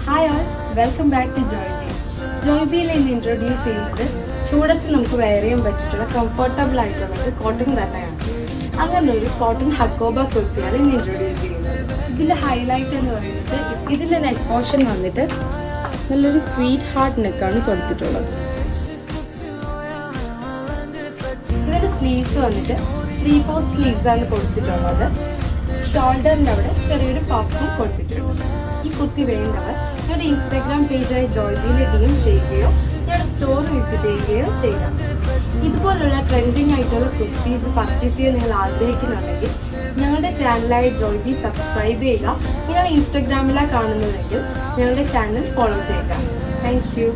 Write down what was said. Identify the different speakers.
Speaker 1: Hi all, welcome back to Joybi. ജോയ്ബിയിൽ ഇന്ന് introduce ചെയ്യുന്നത് ചൂടത്ത് നമുക്ക് വെയർ ചെയ്യാൻ പറ്റിയിട്ടുള്ള കംഫർട്ടബിൾ ആയിട്ടുള്ളത് കോട്ടൺ തന്നെയാണ്. അങ്ങനെ ഒരു കോട്ടൺ ഹക്കോബ കുർത്തിയാണ് ഇന്ന് ഇൻട്രൊഡ്യൂസ് ചെയ്യുന്നത്. ഇതിൻ്റെ ഹൈലൈറ്റ് എന്ന് പറയുന്നത് ഇതിൻ്റെ നെക്ക് പോർഷൻ വന്നിട്ട് നല്ലൊരു സ്വീറ്റ് ഹാർട്ട് നെക്കാണ് കൊടുത്തിട്ടുള്ളത്. ഇതിൻ്റെ സ്ലീവ്സ് വന്നിട്ട് 3/4 സ്ലീവ്സ് ആണ് കൊടുത്തിട്ടുള്ളത്. ഷോൾഡറിൻ്റെ അവിടെ ചെറിയൊരു പഫും കൊടുത്തിട്ടുണ്ട്. ഈ കുർത്തി വേണ്ടവർ ഞങ്ങളുടെ ഇൻസ്റ്റാഗ്രാം പേജായ ജോയ്ബിയിൽ DM ചെയ്യുകയോ ഞങ്ങളുടെ സ്റ്റോർ വിസിറ്റ് ചെയ്യുകയോ ചെയ്യാം. ഇതുപോലുള്ള ട്രെൻഡിങ് ആയിട്ടുള്ള കുർത്തീസ് പർച്ചേസ് ചെയ്യാൻ നിങ്ങൾ ആഗ്രഹിക്കുന്നുണ്ടെങ്കിൽ ഞങ്ങളുടെ ചാനലായ ജോയ്ബി സബ്സ്ക്രൈബ് ചെയ്യുക. നിങ്ങൾ ഇൻസ്റ്റാഗ്രാമിലാണ് കാണുന്നതെങ്കിൽ ഞങ്ങളുടെ ചാനൽ ഫോളോ ചെയ്യുക. Thank you.